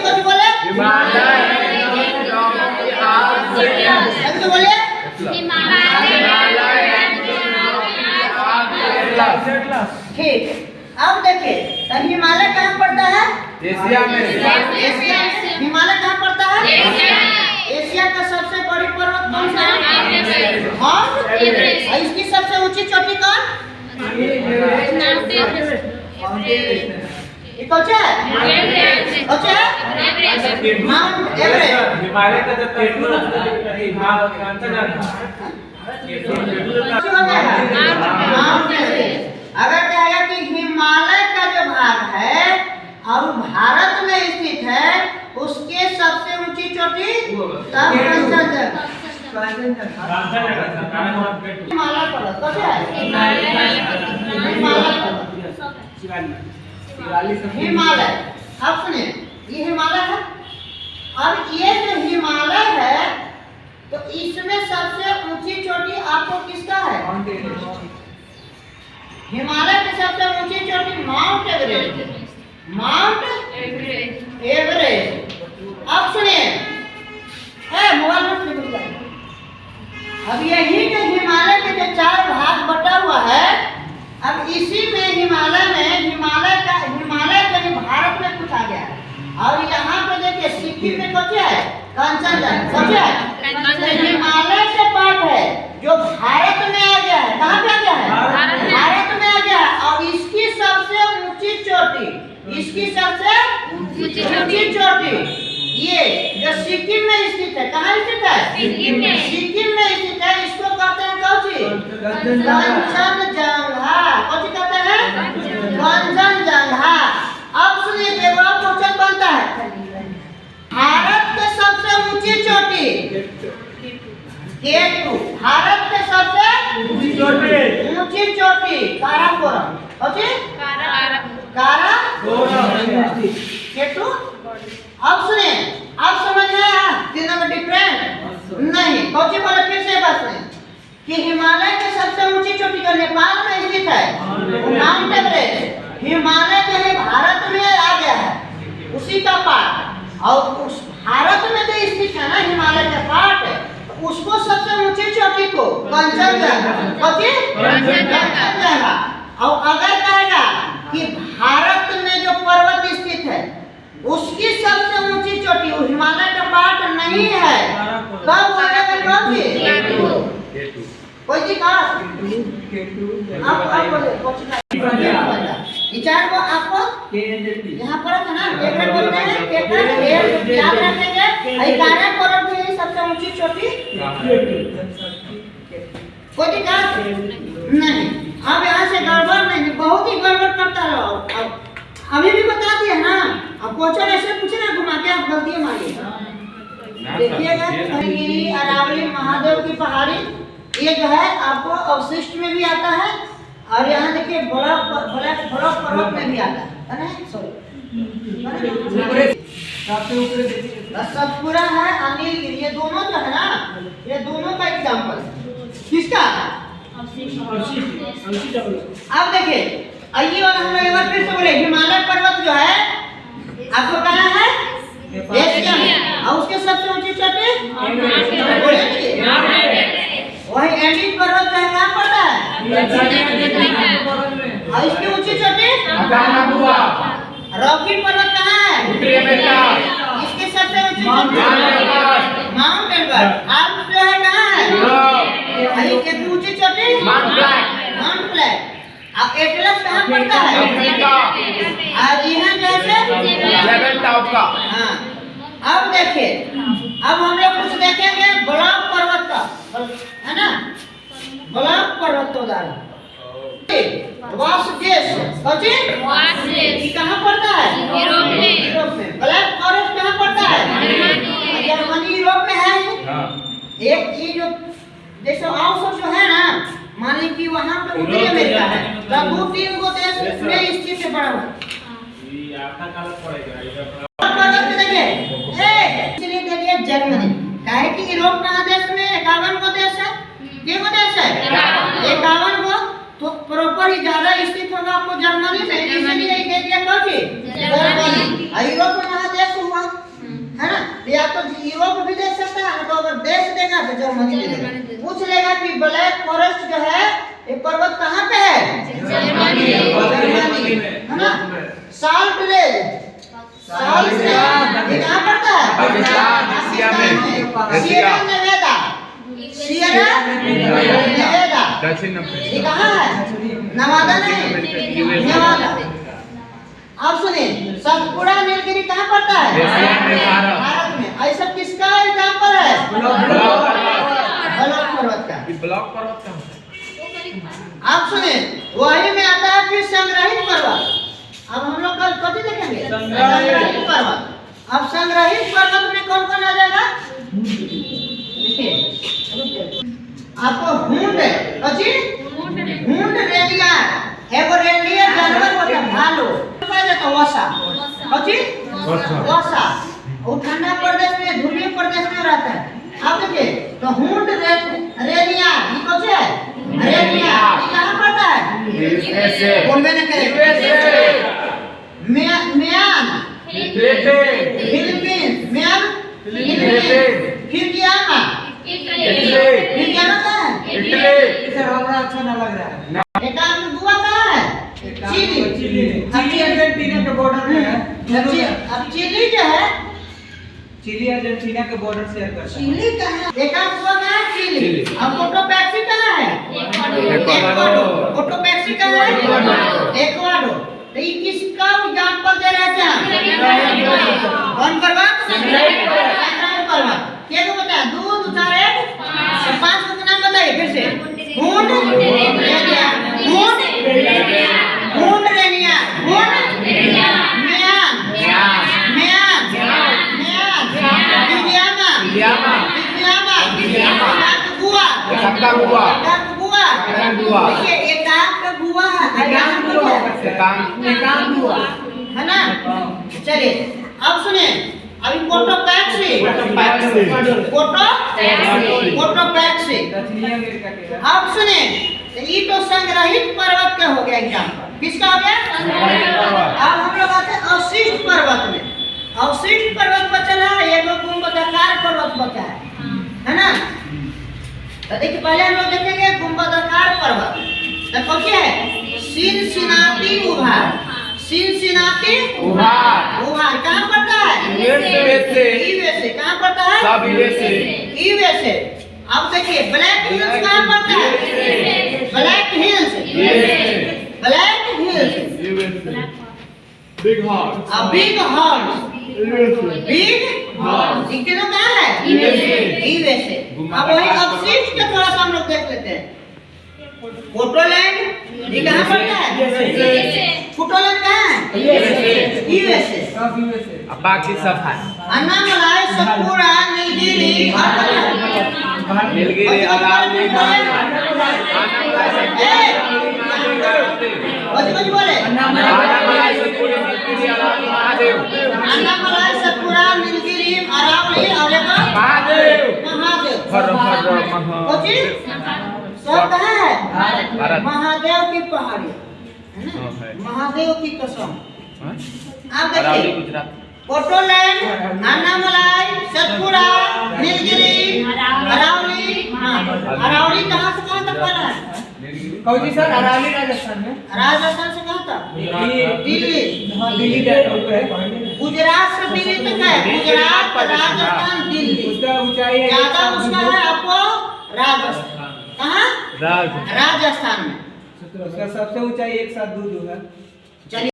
कौन सी बोले? अभी तो बोले ठीक। अब देखिए हिमालय कहाँ पड़ता है? एशिया में। हिमालय कहाँ पड़ता है? एशिया का सबसे बड़ी पर्वत कौन सा है? Mount Everest. इसकी सबसे ऊंची चोटी कौन? Mount Everest. हिमालय का जब अगर कहेगा कि हिमालय का जो भाग है और भारत में स्थित है उसके सबसे ऊंची चोटी हिमालय पर्वत हिमालय। अब सुनिए ये हिमालय है। अब ये जो हिमालय है तो इसमें सबसे ऊंची चोटी आपको किसका है? हिमालय की सबसे ऊंची चोटी माउंट एवरेस्ट। Mount Everest. अब सुनिए मोबाइल में अब यही जो हिमालय के जो 4 भाग बटा हुआ है अब इसी में हिमालय कहीं भारत में कुछ आ गया है और यहाँ पे देखिए सिक्किम में कुछ है कंचनजंगा हिमालय से पार्ट है जो भारत में आ गया है। कहाँ पे आ गया है? भारत में आ गया है और इसकी सबसे ऊंची चोटी ये जो सिक्किम में स्थित है। कहाँ स्थित है? सिक्किम में स्थित है। इसको कहते हैं कंचनजंगा। कौन कहते हैं? कंचनजंगा। अब सुनिए एक और क्वेश्चन बनता है भारत के सबसे ऊंची चोटी केटू। भारत के सबसे ऊंची चोटी काराकोरम। केटू। अब सुनिए अब समझ में आया तीनों में डिफरेंट नहीं। कौची बोले फिर से बात सुनिए कि हिमालय के सबसे ऊंची चोटी जो नेपाल में स्थित है माउंट एवरेस्ट। हिमालय जो है भारत में आ गया है उसी का पार्ट और उस भारत में जो स्थित है ना हिमालय का पार्ट उसको सबसे ऊंची चोटी को कंचनजंगा। और अगर कहेगा कि भारत में जो पर्वत स्थित है उसकी सबसे ऊंची चोटी वो हिमालय का पार्ट नहीं है तब बोलेगा कौन सी? कोई सी कहा? आप बोले ये 4 को आपको यहाँ पर है ना एक बोलते हैं याद रखेंगे काराकोरम की सबसे ऊंची चोटी कोई दिक्कत नहीं। अब यहाँ से गड़बड़ नहीं बहुत ही गड़बड़ करता रहो। अब अभी भी बता दिए ना अब क्वेश्चन ऐसे पूछे ना घुमा के आप गलती मारिए। देखिएगा अरावली महादेव की पहाड़ी ये जो है आपको अवशिष्ट में भी आता है और यहाँ देखिए ब्लॉक पर्वत में भी आता है ना। सतपुरा है अनिलगिरी ये दोनों जो है ना ये दोनों का एग्जाम्पल किसका? अब देखिए आइए और हम एक बार फिर से बोले हिमालय पर्वत जो है आपको कहाँ है? एशिया में। और उसके सबसे ऊंची चोटी वही एंडीज पर्वत का कहाँ पड़ता है? और इसकी ऊंची चोटी रॉकी पर्वत कहाँ है? इसकी सबसे ऊंची चोटी माउंट एवरेस्ट। आल्प्स जो है कहाँ है? इसकी ऊंची चोटी माउंट ब्लैक। अब एटलस कहाँ पड़ता है? और यहाँ कैसे? हाँ अब देखिए अब हम लोग कुछ देखेंगे ब्लॉक पर्वत का है ना। ब्लॉक पर्वत को उदाहरण कहाँ पड़ता है? यूरोप में। ब्लैक फॉरेस्ट कहाँ पड़ता है? जर्मनी यूरोप में है। एक चीज जो जैसे ऑफर जो है ना माने कि वहाँ पे उत्तरी अमेरिका है तो 2-3 गो देश में स्थित है बड़ा हुआ। देखिए जर्मनी काहे कि यूरोप महादेश में 51 गो देश है। ये गो देश है 51 गो तो प्रॉपर ही ज्यादा स्थित होगा आपको जर्मनी में। इसलिए दे दिया कौन सी जर्मनी। यूरोप महादेश हुआ, है ना? या तो यूरोप भी दे सकता है, तो अगर देश देगा तो जर्मनी भी देगा। पूछ लेगा कि ब्लैक फॉरेस्ट जो है ये पर्वत कहाँ पे है? जर्मनी, है ना? साल्ट लेक, साल्ट लेक ये कहाँ पड़ता है? पाकिस्तान, एशिया में, सियरा नेवादा, सियरा नेवादा दक्षिण अफ्रीका। ये कहाँ है? नवादा नहीं, नेवादा। अब सुनिए, सतपुड़ा नीलगिरी कहाँ पड़ता है? भारत में। ऐसा किसका एग्जाम्पल है? ब्लॉक पर्वत का। ब्लॉक पर्वत का अब सुनिए, वही में आता है फिर संग्रहित पर्वत। अब हम लोग कल कथी देखेंगे? संग्रहित पर्वत। अब संग्रहित पर्वत में कौन कौन आ जाएगा? देखिए आपको हुंड रेडिया, एगो रेडिया जानवर होता है भालू, पहले तो वसा वसा वो ठंडा प्रदेश में, ध्रुवीय प्रदेश में रहता है। अब देखिए तो हुंड रेडिया ये कौन है? रेडिया ये कहाँ पड़ता है? यूएसए। बोलबे न करे। म्यान फिलीपींस, म्यान फिरगियाना, फिरगियाना कहाँ है? इटली। सर हमरा अच्छा ना लग रहा है। एक आदमी दुआ कहाँ है? चिली। चिली अर्जेंटीना के बॉर्डर में है। अब चिली जो है, चिली अर्जेंटीना के बॉर्डर शेयर करता है। चिली कहाँ है? एक आदमी दुआ कहाँ है? चिली। अब कोटोपैक्सी कहाँ है? इक्वाडोर। कोटोपैक्सी कहाँ है? इक्वाडोर। तो ये किसका एग्जाम्पल दे रहे थे हम? कौन पर्वत? संग्रहित पर्वत। क्या को बताया? 2 2 4 1 5 को नाम बताइए फिर से। हुंड रेडिया, हुंड रेडिया, हुंड म्यान, फिरगियाना, कंकागुआ। देखिए एकांक गुआ है ना? चलिए अब सुनिए, अभी कोटोपैक्सी दक्षिणी अमेरिका के है। अब सुनिए, ये तो संग्रहित पर्वत का हो गया एग्जाम्पल। किसका हो गया? अब हम लोग आते हैं अवशिष्ट पर्वत में। अवशिष्ट पर्वत बचा है, ये लोग गुंबदाकार पर्वत बचा है ना? तो देखिए पहले हम लोग देखेंगे गुंबदाकार पर्वत। तो कौन है? सिनसिनाटी उभार, सिनसिनाटी उभार कहाँ पड़ता है? यूएसए। कहाँ पड़ता है? सब यूएसए। अब देखिए ब्लैक हिल्स कहाँ पड़ता है? Black hills, big horse. अब बिग हॉर्स, बिग तीनों कहाँ है? यूएसए। अब वही अवशिष्ट का थोड़ा सा हम लोग देख लेते हैं। फोटोलैंड ये कहाँ पड़ता है? फोटोलैंड कहाँ है? यूएसए। सब यूएसए। अब बाकी सब है। अन्नामलाई, सतपुड़ा, नीलगिरी नीलगिरी, अरावली, कुछ बोले? अन्नामलाई, सतपुड़ा, नीलगिरी, अरावली और एक महादेव। सब कहाँ है? भारत। महादेव की पहाड़ी है ना? है। महादेव की कसम। आप अरावली देखिए गुजरात। कोटोलैंड, अन्नामलाई, सतपुड़ा, नीलगिरी, अरावली। अरावली कहाँ से कहाँ तक बना है? कौन सर? अरावली राजस्थान में। राजस्थान से कहाँ तक? दिल्ली। हाँ दिल्ली का है। गुजरात से दिल्ली तक है। गुजरात, राजस्थान, दिल्ली। उसका ऊंचाई है ज्यादा उसका है आपको राजस्थान। कहाँ? राजस्थान में। उसका सबसे ऊंचाई 172 है।